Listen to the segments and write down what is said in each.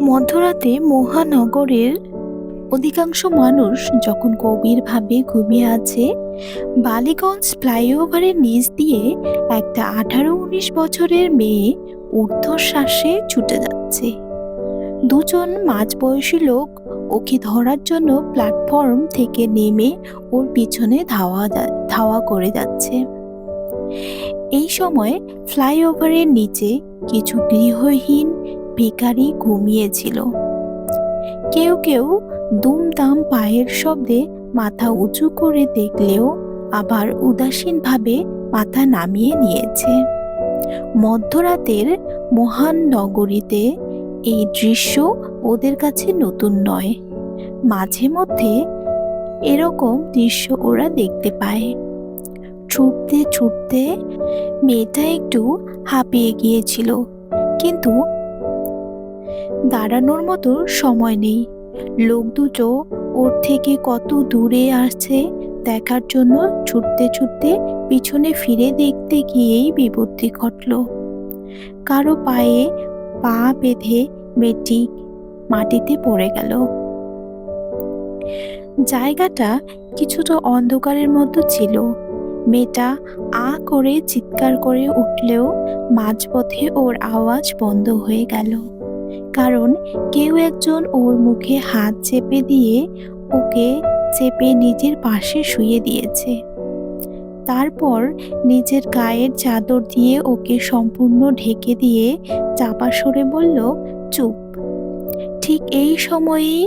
মধ্যরাতে মহানগরের অধিকাংশ মানুষ যখন গভীরভাবে ঘুমিয়ে আছে, বালিগঞ্জ ফ্লাইওভারের নিচ দিয়ে একটা 18-19 বছরের মেয়ে ঊর্ধ্বশ্বাসে ছুটে যাচ্ছে। দুজন মাঝবয়সী লোক ওকে ধরার জন্য প্ল্যাটফর্ম থেকে নেমে ওর পিছনে ধাওয়া করে যাচ্ছে। এই সময় ফ্লাইওভারের নিচে কিছু গৃহহীন ভিখারি ঘুমিয়েছিল। কেউ কেউ দুমদাম পায়ের শব্দে মাথা উঁচু করে দেখলেও আবার উদাসীনভাবে মাথা নামিয়ে নিয়েছে। মধ্যরাতের মহান নগরীতে এই দৃশ্য ওদের কাছে নতুন নয়। মাঝে মধ্যে এরকম দৃশ্য ওরা দেখতে পায়। ছুটতে ছুটতে মেয়েটা একটু হাঁপিয়ে গিয়েছিল, কিন্তু দাঁড়ানোর মতো সময় নেই। লোক দুটো ওর থেকে কত দূরে আসছে দেখার জন্য ছুটতে ছুটতে পিছনে ফিরে দেখতে গিয়েই বিপত্তি ঘটল। কারো পায়ে পা বেঁধে মেয়েটি মাটিতে পড়ে গেল। জায়গাটা কিছুটা অন্ধকারের মতো ছিল। মেয়েটা আ করে চিৎকার করে উঠলেও মাঝপথে ওর আওয়াজ বন্ধ হয়ে গেল, কারণ কেউ একজন ওর মুখে হাত চেপে দিয়ে ওকে চেপে নিজের পাশে শুইয়ে দিয়েছে। তারপর নিজের গায়ের চাদর দিয়ে ওকে সম্পূর্ণ ঢেকে দিয়ে চাপা সরে বলল, চুপ। ঠিক এই সময়েই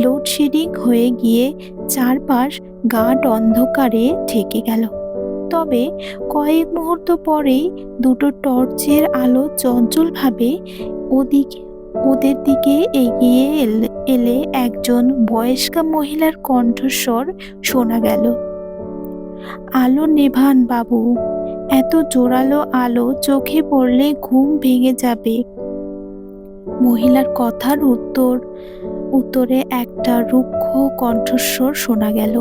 লোডশেডিং হয়ে গিয়ে চারপাশ গাঢ় অন্ধকারে ঢেকে গেল। তবে কয়েক মুহূর্ত পরেই দুটো টর্চের আলো চঞ্চলভাবে ওদের দিকে এগিয়ে এলে একজন বয়স্কা মহিলার কণ্ঠস্বর শোনা গেল। আলো নেভান বাবু, এত জোরালো আলো চোখে পড়লে ঘুম ভেঙে যাবে। মহিলার কথার উত্তরে একটা রুক্ষ কণ্ঠস্বর শোনা গেল,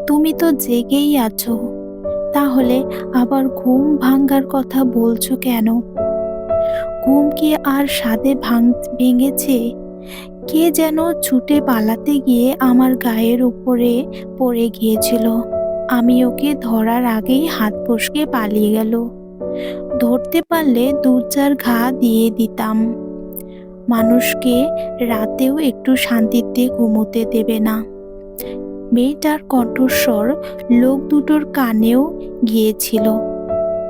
তুমি তো জেগেই আছো, তাহলে আবার ঘুম ভাঙার কথা বলছো কেন? ঘুম কি আর সাধে ভেঙেছে? কে যেন ছুটে পালাতে গিয়ে আমার গায়ের উপরে পড়ে গিয়েছিল। আমি ওকে ধরার আগেই হাত ফসকে পালিয়ে গেল। ধরতে পারলে 2-4 ঘা দিয়ে দিতাম। মানুষকে রাতেও একটু শান্তিতে ঘুমোতে দেবে না। মেয়েটার কণ্ঠস্বর লোক দুটোর কানেও গিয়েছিল,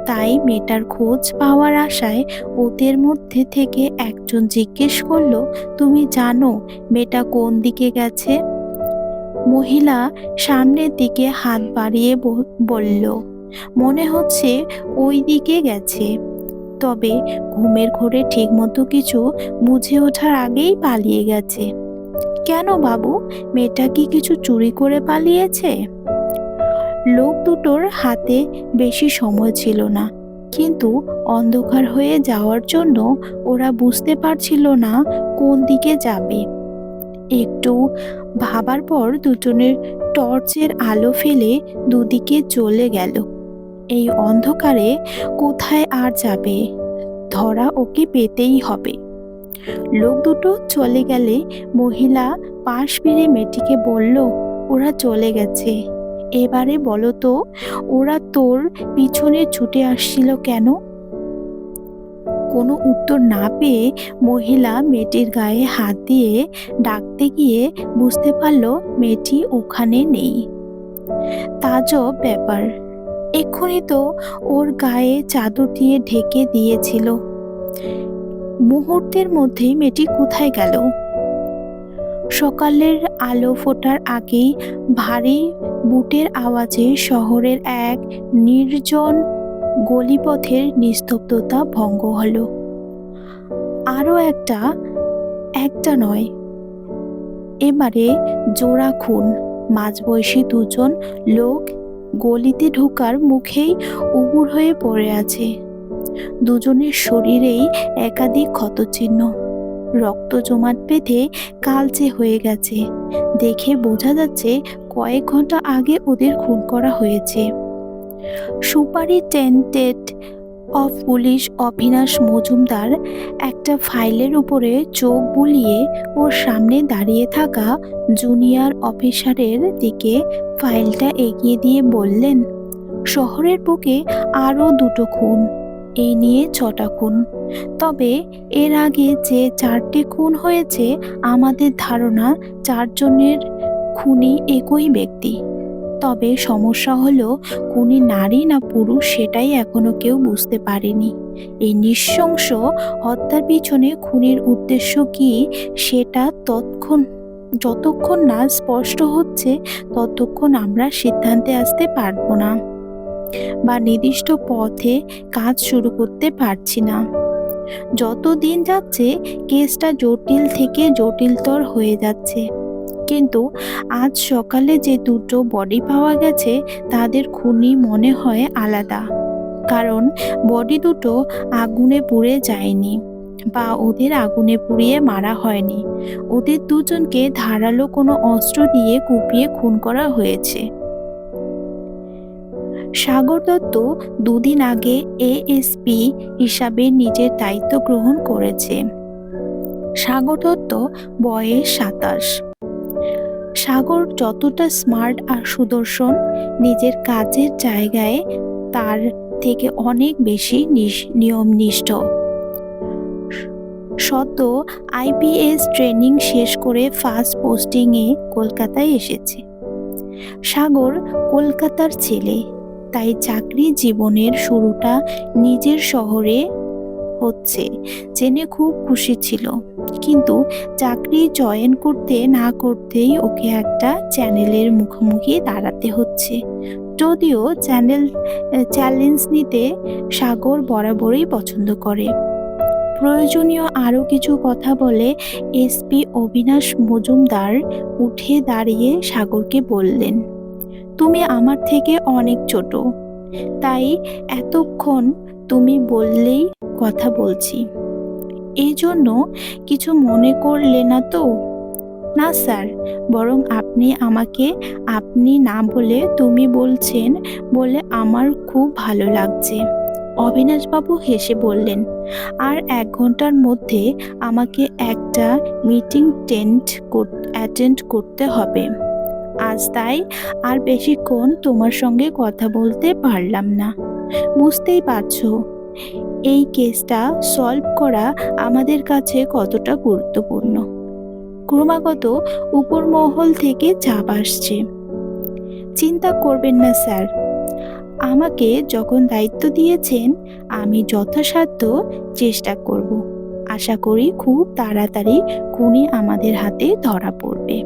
তাই মেয়েটার খোঁজ পাওয়ার আশায় ওদের মধ্যে থেকে একজন জিজ্ঞেস করলো, তুমি জানো মেয়েটা কোন দিকে গেছে? মহিলা সামনের দিকে হাত বাড়িয়ে বলল, মনে হচ্ছে ওই দিকে গেছে, তবে ঘুমের ঘোরে ঠিকমতো কিছু বুঝে ওঠার আগেই পালিয়ে গেছে। কেন বাবু, মেয়েটা কি কিছু চুরি করে পালিয়েছে? লোক দুটোর হাতে বেশি সময় ছিল না, কিন্তু অন্ধকার হয়ে যাওয়ার জন্য ওরা বুঝতে পারছিল না কোন দিকে যাবে। একটু ভাবার পর দুজনের টর্চের আলো ফেলে দুদিকে চলে গেল। এই অন্ধকারে কোথায় আর যাবে? ধরা ওকে পেতেই হবে। লোক দুটো চলে গেলে মহিলা পাশ ফিরে মেয়েটিকে বলল, ওরা চলে গেছে, এবারে বলো তো ওরা তোর পিছনে ছুটে আসছিল কেন? কোনো উত্তর না পেয়ে মহিলা মেয়েটির গায়ে হাত দিয়ে ডাকতে গিয়ে বুঝতে পারল মেয়েটি ওখানে নেই। তাজ্জব ব্যাপার, এক্ষুনি তো ওর গায়ে চাদর দিয়ে ঢেকে দিয়েছিল। মুহূর্তের মধ্যেই মেয়েটি কোথায় গেল? সকালের আলো ফোটার আগেই ভারী বুটের আওয়াজে শহরের এক নির্জন গলিপথের নিস্তব্ধতা ভঙ্গ হলো। আরো একটা নয়, এবারে জোড়া খুন। মাঝবয়সী দুজন লোক গলিতে ঢোকার মুখেই উবুর হয়ে পড়ে আছে। দুজনের শরীরেই একাধিক ক্ষতচিহ্ন, রক্ত জমাট বেঁধে কালচে হয়ে গেছে। দেখে বোঝা যাচ্ছে কয়েক ঘন্টা আগে ওদের খুন করা হয়েছে। Superintendent of police Abinash Majumdar একটা ফাইলের উপরে চোখ বুলিয়ে ওর সামনে দাঁড়িয়ে থাকা জুনিয়র অফিসারের দিকে ফাইলটা এগিয়ে দিয়ে বললেন, শহরের বুকে আরও 2টো খুন, এই নিয়ে 6টা খুন। তবে এর আগে যে 4টে খুন হয়েছে আমাদের ধারণা 4 জনের খুনি একই ব্যক্তি। তবে সমস্যা হলো খুনি নারী না পুরুষ সেটাই এখনো কেউ বুঝতে পারেনি। এই নৃশংস হত্যার পিছনে খুনির উদ্দেশ্য কি সেটা যতক্ষণ না স্পষ্ট হচ্ছে ততক্ষণ আমরা সিদ্ধান্তে আসতে পারবো না বা নির্দিষ্ট পথে কাজ শুরু করতে পারছি না। যত দিন যাচ্ছে কেসটা জটিল থেকে জটিলতর হয়ে যাচ্ছে। কিন্তু আজ সকালে যে 2টো বডি পাওয়া গেছে তাদের খুনি মনে হয় আলাদা, কারণ বডি দুটো আগুনে পুড়ে যায়নি বা ওদের আগুনে পুড়িয়ে মারা হয়নি। ওদের দুজনকে ধারালো কোনো অস্ত্র দিয়ে কুপিয়ে খুন করা হয়েছে। সাগর দত্ত 2 দিন আগে এএসপি হিসাবে নিজের দায়িত্ব গ্রহণ করেছে। সাগর দত্ত বয়স 27। সাগর যতটা স্মার্ট আর সুদর্শন, নিজের কাজের জায়গায় তার থেকে অনেক বেশি নিয়মনিষ্ঠ। সদ্য আইপিএস ট্রেনিং শেষ করে ফার্স্ট পোস্টিংয়ে কলকাতায় এসেছে। সাগর কলকাতার ছেলে, তাই চাকরি জীবনের শুরুটা নিজের শহরে হচ্ছে জেনে খুব খুশি ছিল। কিন্তু চাকরি জয়েন করতে না করতেই ওকে একটা চ্যানেলের মুখোমুখি দাঁড়াতে হচ্ছে। যদিও চ্যালেঞ্জ নিতে সাগর বরাবরই পছন্দ করে। প্রয়োজনীয় আরও কিছু কথা বলে এসপি অবিনাশ মজুমদার উঠে দাঁড়িয়ে সাগরকে বললেন, তুমি আমার থেকে অনেক ছোট, তাই এতক্ষণ তুমি বললেই কথা বলছি। এই জন্য কিছু মনে করলে না তো? না স্যার, বরং আপনি আমাকে আপনি না বলে তুমি বলছেন বলে আমার খুব ভালো লাগছে। অবিনাশবাবু হেসে বললেন, আর 1 ঘন্টার মধ্যে আমাকে একটা মিটিং অ্যাটেন্ড করতে হবে আজ, তাই আর বেশিক্ষণ তোমার সঙ্গে কথা বলতে পারলাম না। বুঝতেই পারছো এই কেসটা সলভ করা আমাদের কাছে কতটা গুরুত্বপূর্ণ। ক্রমাগত উপর মহল থেকে চাপ আসছে। চিন্তা করবেন না স্যার, আমাকে যখন দায়িত্ব দিয়েছেন আমি যথাসাধ্য চেষ্টা করব। আশা করি খুব তাড়াতাড়ি খুনি আমাদের হাতে ধরা পড়বে।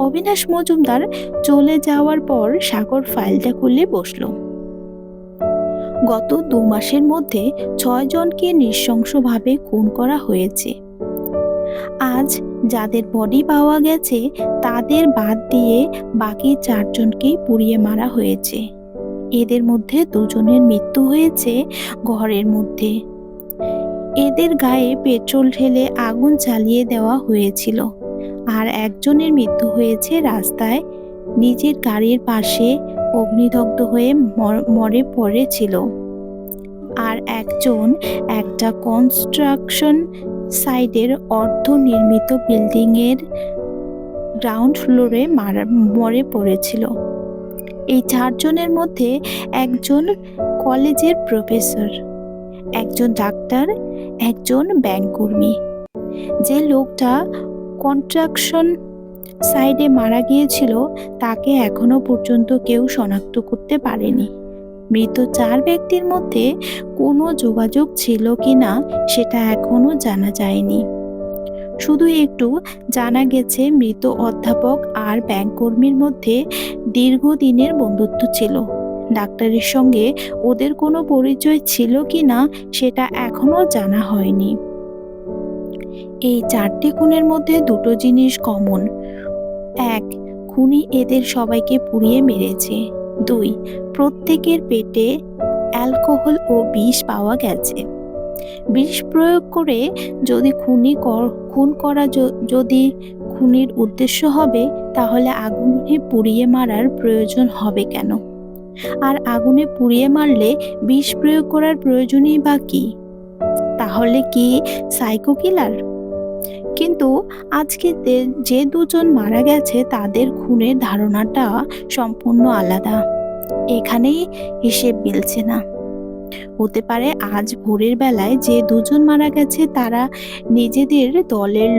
অবিনাশ মজুমদার চলে যাওয়ার পর সাগর ফাইলটা খুলে বসল। গত 2 মাসের মধ্যে 6 জনকে নৃশংসভাবে খুন করা হয়েছে। আজ যাদের বডি পাওয়া গেছে তাদের বাদ দিয়ে বাকি 4 জনকেই পুড়িয়ে মারা হয়েছে। এদের মধ্যে 2 জনের মৃত্যু হয়েছে ঘরের মধ্যে। এদের গায়ে পেট্রোল ঢেলে আগুন জ্বালিয়ে দেওয়া হয়েছিল। আর একজনের মৃত্যু হয়েছে রাস্তায়, নিজের গাড়ির পাশে অগ্নিদগ্ধ হয়ে মরে পড়েছিল। আর একজন একটা কনস্ট্রাকশন সাইটের অর্ধনির্মিত বিল্ডিংয়ের গ্রাউন্ড ফ্লোরে মরে পড়েছিল। এই 4 জনের মধ্যে একজন কলেজের প্রফেসর, একজন ডাক্তার, একজন ব্যাংক কর্মী। যে লোকটা কনস্ট্রাকশন সাইটে মারা গিয়েছিল তাকে এখনো পর্যন্ত কেউ শনাক্ত করতে পারেনি। মৃত 4 ব্যক্তির মধ্যে কোনো যোগাযোগ ছিল কিনা সেটা এখনো জানা যায়নি। শুধু একটু জানা গেছে মৃত অধ্যাপক আর ব্যাংক কর্মীর মধ্যে দীর্ঘদিনের বন্ধুত্ব ছিল। ডাক্তারের সঙ্গে ওদের কোনো পরিচয় ছিল কিনা সেটা এখনো জানা হয়নি। এই 4টে খুনের মধ্যে 2টো জিনিস কমন। 1, খুনি এদের সবাইকে পুড়িয়ে মেরেছে। 2, প্রত্যেকের পেটে অ্যালকোহল ও বিষ পাওয়া গেছে। বিষ প্রয়োগ করে যদি খুন করা যদি খুনির উদ্দেশ্য হবে তাহলে আগুনে পুড়িয়ে মারার প্রয়োজন হবে কেন? আর আগুনে পুড়িয়ে মারলে বিষ প্রয়োগ করার প্রয়োজনই বা কি? তাহলে কি সাইকো কিলার? কিন্তু আজকে যে দুজন মারা গেছে তাদের খুনের ধারণাটা সম্পূর্ণ আলাদা। এখানেই হিসেব মিলছে না। হতে পারে আজ ভোরের বেলায় যে দুজন মারা গেছে তারা নিজেদের দলের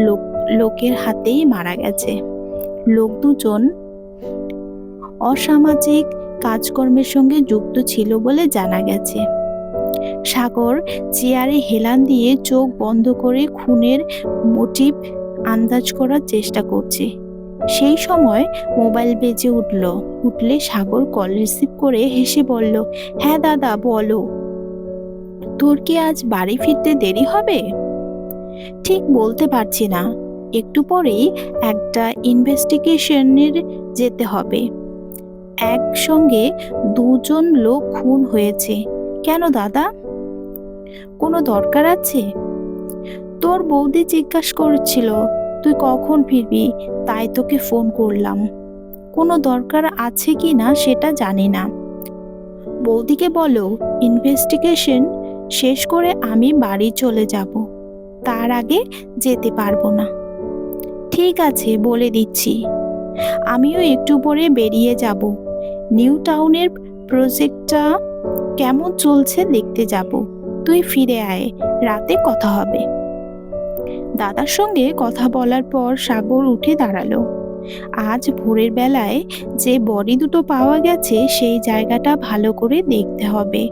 লোকের হাতেই মারা গেছে। লোক দুজন অসামাজিক কাজকর্মের সঙ্গে যুক্ত ছিল বলে জানা গেছে। সাগর চেয়ারে হেলান দিয়ে চোখ বন্ধ করে খুনের মোটিভ আন্দাজ করার চেষ্টা করছে। সেই সময় মোবাইল বেজে উঠলে সাগর কল রিসিভ করে হেসে বলল, হ্যাঁ দাদা বলো, তোর কি আজ বাড়ি ফিরতে দেরি হবে? ঠিক বলতে পারছি না, একটু পরেই একটা ইনভেস্টিগেশনের যেতে হবে। একসঙ্গে দুজন লোক খুন হয়েছে। কেন দাদা, কোনো দরকার আছে? তোর বৌদি জিজ্ঞাসা করছিল তুই কখন ফিরবি, তাই তোকে ফোন করলাম। কোনো দরকার আছে কি না সেটা জানি না। বৌদিকে বলো ইনভেস্টিগেশন শেষ করে আমি বাড়ি চলে যাব, তার আগে যেতে পারবো না। ঠিক আছে, বলে দিচ্ছি। আমিও একটু পরে বেরিয়ে যাব, নিউ টাউনের প্রজেক্টটা কেমন চলছে দেখতে যাব। তুই ফিরে আয়, রাতে কথা হবে। দাদার সঙ্গে কথা বলার পর সাগর উঠে দাঁড়ালো। আজ ভোরের বেলায় যে বডি দুটো পাওয়া গেছে সেই জায়গাটা ভালো করে দেখতে হবে।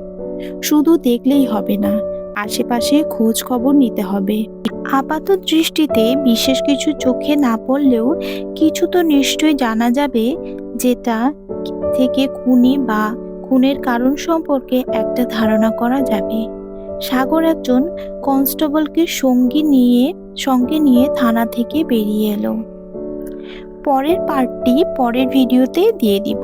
শুধু দেখলেই হবে না, আশেপাশে খোঁজ খবর নিতে হবে। আপাত দৃষ্টিতে বিশেষ কিছু চোখে না পড়লেও কিছু তো নিশ্চয়ই জানা যাবে, যেটা থেকে খুনি বা খুনের কারণ সম্পর্কে একটা ধারণা করা যাবে। সাগর একজন কনস্টেবলকে সঙ্গে নিয়ে থানা থেকে বেরিয়ে এলো। পরের পার্টটি পরের ভিডিওতে দিয়ে দিব।